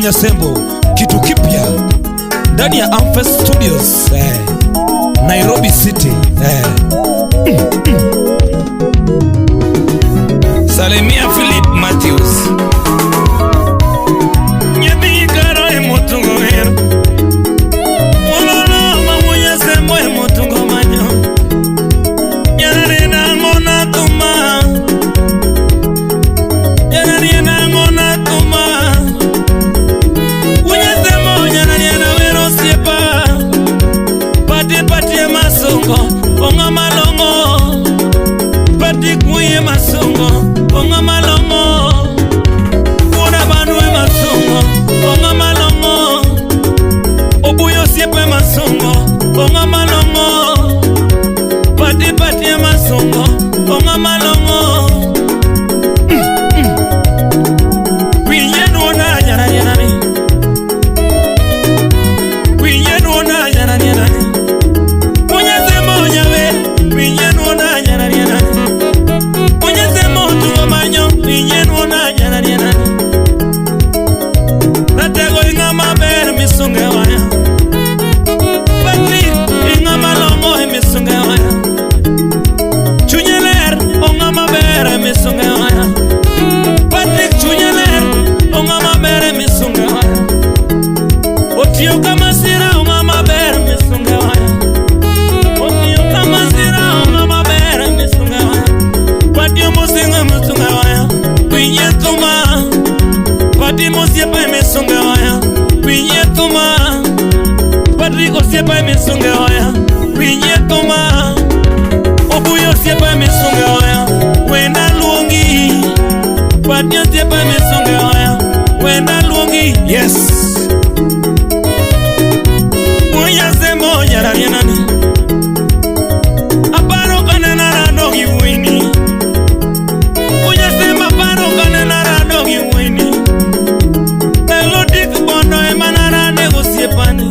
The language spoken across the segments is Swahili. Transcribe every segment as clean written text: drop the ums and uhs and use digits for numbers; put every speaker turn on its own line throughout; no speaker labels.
Munyasembo, kitu kipya ndani ya Amphest Studios, Nairobi City. Salimia Philip Matthews. Nyebi karo emotungo ngero. Ololo Munyasembo emotungo manyo. Yanari na ngona tuma. Yanari na ngona tuma. Munyasembo yanari na wero siepa. Pati masongo onga malongo. Pati kuye masongo onga malongo. Kuna banwe masongo onga malongo. Obuyo siepe masongo onga malongo. Pati masongo onga malongo. Kwinyenu ona yanari. Kwinyenu ona yanari. Munyasembo nyawe kwinyenu ona yanari. Munyasembo tumanyo kwinyenu ona yanari. Natego ingama ber misunge waya. Patli ingama longo misunge waya. Chunyeler ongama ber misunge waya. Patli chunyeler ongama ber misunge waya. Otio kama sira ongama ber misunge waya. Otio kama sira ongama ber misunge waya. Patio musinga misunge waya. Kwinyetuma. Pati musiepa misunge waya. Kwinyetuma. Patrick siepa misunge waya. Kwinyetuma. Obuyo siepa misunge waya. Wenda luongi. Patio siepa misunge waya. Wenda luongi. Yes. Munyasembo yarari nani. Aparo kanena radogi wini. Munyasembo aparo kanena radogi wini. Melodik bondo emanara negosiepani.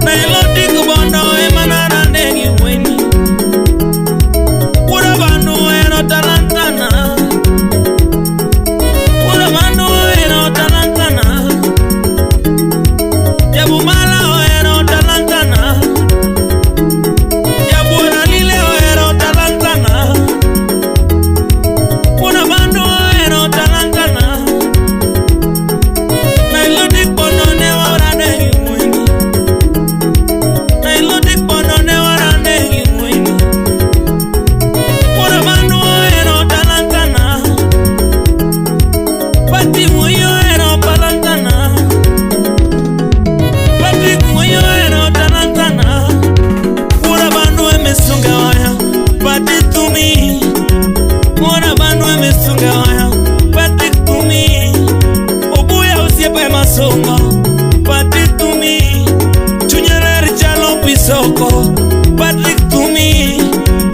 Melodik bondo emanara negi wini. Ura bandu eno talantana. Ura bandu eno talantana. Yabu mala eno talantana. Yabu nalile eno talantana. Ura bandu eno talantana. Melodik bondo ne wara negi wini. Melodik bondo ne wara negi wini. Ura bandu eno talantana. Pati muyo eno palantana. Pati muyo eno talantana. Ura bandu emisunge waya. Pati tumi. Ura bandu emisunge waya. Pati tumi. Obuya usiepe masongo. Pati tumi. Chunyeler chalo pisoko. Patrick tumi.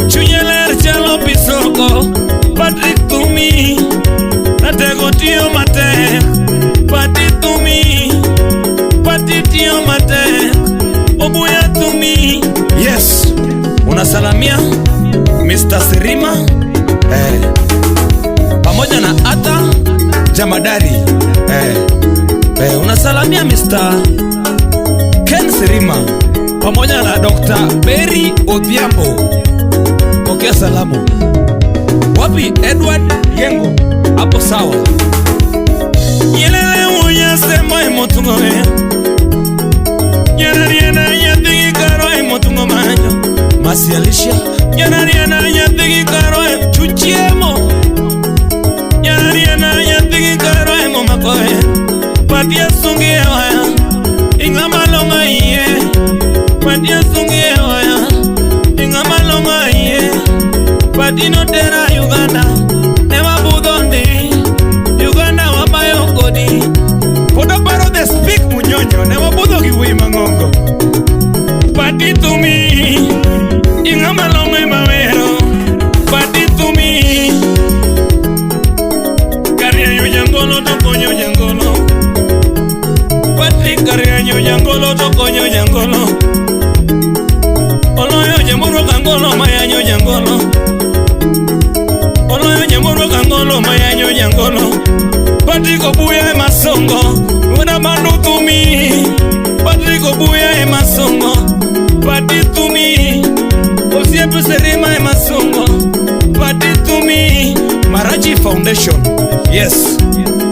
Chunyeler chalo pisoko. Patrick tumi. Natego tio mate. Pati tumi. Pati tio mate. Obuya tumi. Yes. Unasalamia Mr. Sirima pamoja na Ata Jamadari. Unasalamia Mr. Ken Sirima pamoja na Dr. Berry Odhiambo. Pokea salamu. Wapi Edward Yengo? Hapo sawa. Yelele Munyasembo emotungo ngero. Yanariana nyatigi karo emotungo manyo. Masi Alicia. Yanariana nyatigi karo chuchiemo. Yanariana nyatigi karo emo makoe. Patia sungi waya. Ingama longa iye. Patia sungi waya. Ingama longa iye. Patino tera Uganda. Nema budonde. Uganda wabayo kodi. Podo paro de speak munyonyo. Nema budo kiwi mangongo. Pati tumi. Ingama longa mawero. Pati tumi. Karianyo jangolo tokonyo jangolo. Pati karianyo jangolo tokonyo jangolo. Oloyo jemuro kangolo mayanyo jangolo. Oloyo jemuro kangolo mayanyo jangolo. Pati kobuya masongo. Foundation. Yes,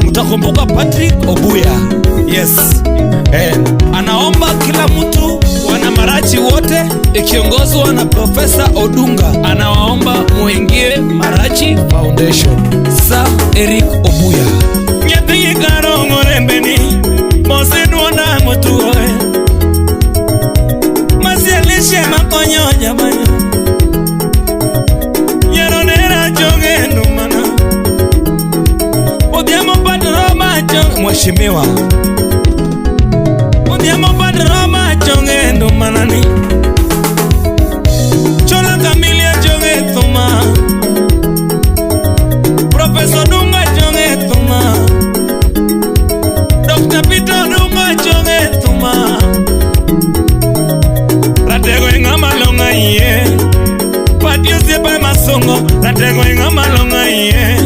mtakumbuka Patrick Obuya. Yes, anaomba kila mtu, wana Marachi wote ikiongozwa na Profesa Odunga, anawaomba muingie Marachi Foundation. Sir Eric Obuya nyathi karongo rembeni mose duona mutuoe masielishe makonyo jamani yeronera jonge ndumana Odhiambo Padroma jonge mheshimiwa Odhiambo Padroma jonge ndumana ni Chola Kamilia jonge thuma Professor Dunga jonge thuma Dr. Peter Dunga jonge thuma Ratego ingama longa iye Patio sepa masongo Ratego ingama longa iye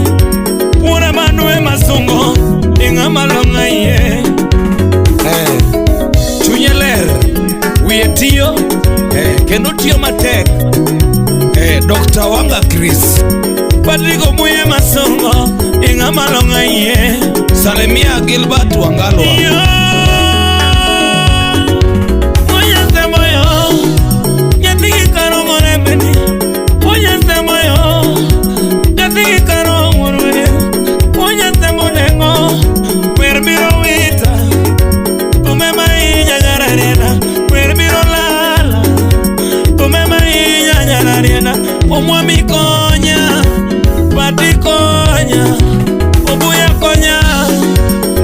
Pura manue masongo Ingama longa iye Chunyeler Wietio Kenutio Matek Dr. Wanga Chris Patrick Obuya masongo Ingama longa iye Salemia Gilbert Wangalo Oya semoyo Nyatiki karongo rembeni Oya semoyo Nyatiki karongo rwe Oya semonengo Kwerbiro wita Umema inya nyararena Kwerbiro lala Umema inya nyararena Omwami konya Pati konya Obuya konya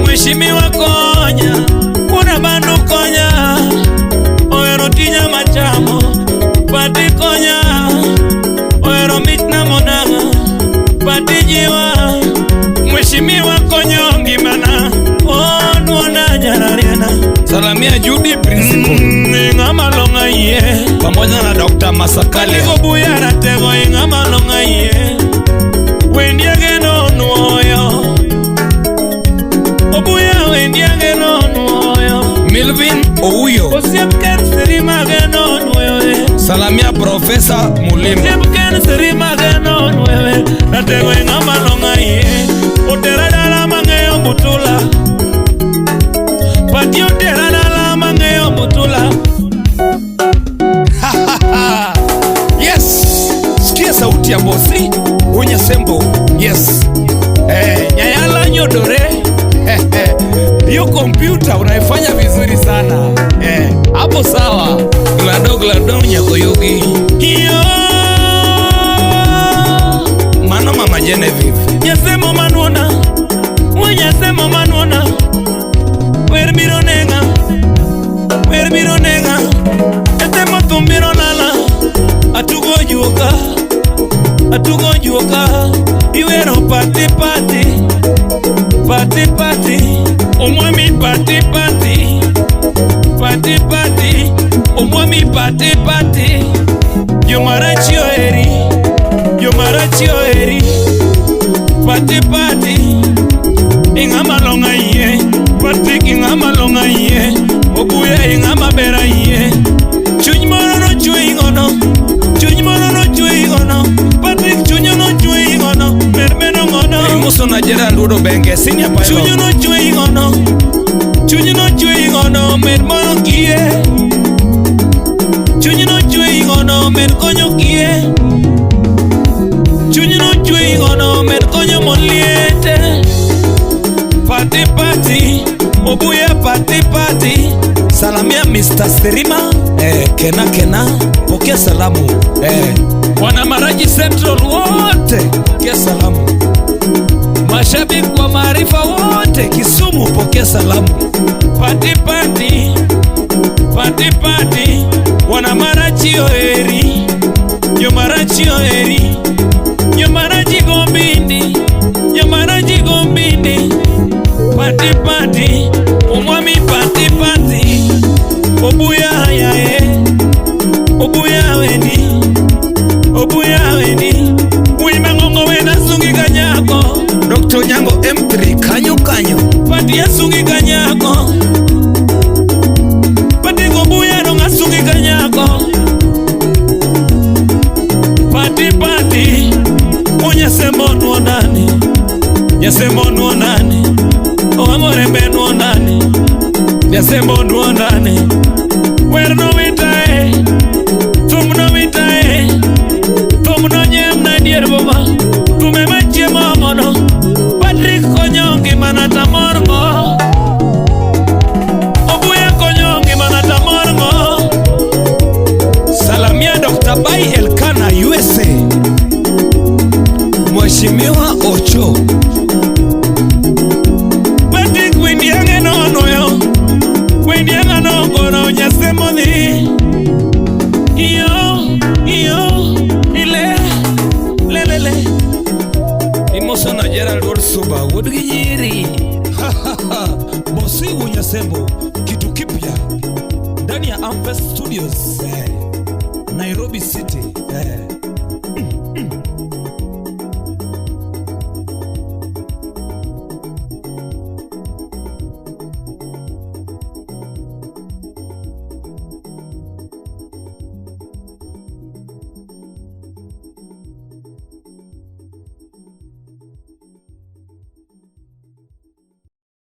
Mheshimiwa konya Kuna bandu konya Oero tinya machamo Pati konya Oero mitna monanga Pati jiwa Mheshimiwa konyo ngimana Onuona nyarariana Salamia Judy Principal Ingama longa iye pamoja na Dr. Masakali Obuya ratego ingama longa iye Wendiage no nuoyo Obuya wendiage no nuoyo Milvin Ouyo Osiepken sirimage no nuoyo Salamia Professor Mulimo Osiepken sirimage no nuoyo Ratego ingama longa iye Otera dala mangeyo mutula Pati otera dala mangeyo mutula Yes, sikia sauti ya bosi Unye sembo, yes Nyayala nyodore Hiyo kompyuta unaifanya vizuri sana hapo sawa Glado nyako yogi Hiyo Mano mama Genevieve Nyasemo manuona Nyasemo manuona Werbiro nenga Etemo tumbiro lala Atugo juoka Iwero pati Omwami pati Omwami pati Yomarachi oeri Pati Ingama longa iye Pati ingama longa iye Obuya ingama bera iye Chuny moro no chwe ingono Patrick chunyo no chwe ingono Mermeno ngono Muso na Gerald Udo Benge Senior Pilot Chunyo no chwe ingono Mermono kie Chunyo no chwe ingono Merkonyo kie Chunyo no chwe ingono Merkonyo moliete Pati Obuya pati Salamia Mr. Serima Kena pokea salamu Wana Marachi Central wote pokea salamu Mashabiki wa Maarifa wote Kisumu pokea salamu Pati Wana Marachi oeri Yomarachi oeri Yomarachi gombindi Pati Omwami pati Obuya wendi Wima ngongo wena sungi kanyako Dr. Nyango M3 kanyo Pati ya sungi kanyako Nyasembo nuonani Wangorembe nuonani Nyasembo nuonani Werno witae Tumno witae Tumno nyem na dier boba Tume machie mamono Patrick Konyongi manata morgo Obuya Konyongi manata morgo Salamia Dr. Bai Elkana USA Mheshimiwa Ocho Patrick Windiange nono Windianga no kono Nyasembo ni Lelele Imosona Gerald Warsuba Wodgiri Bosi Nyasembo kitu kipya ndani ya Amfest Studios Nairobi City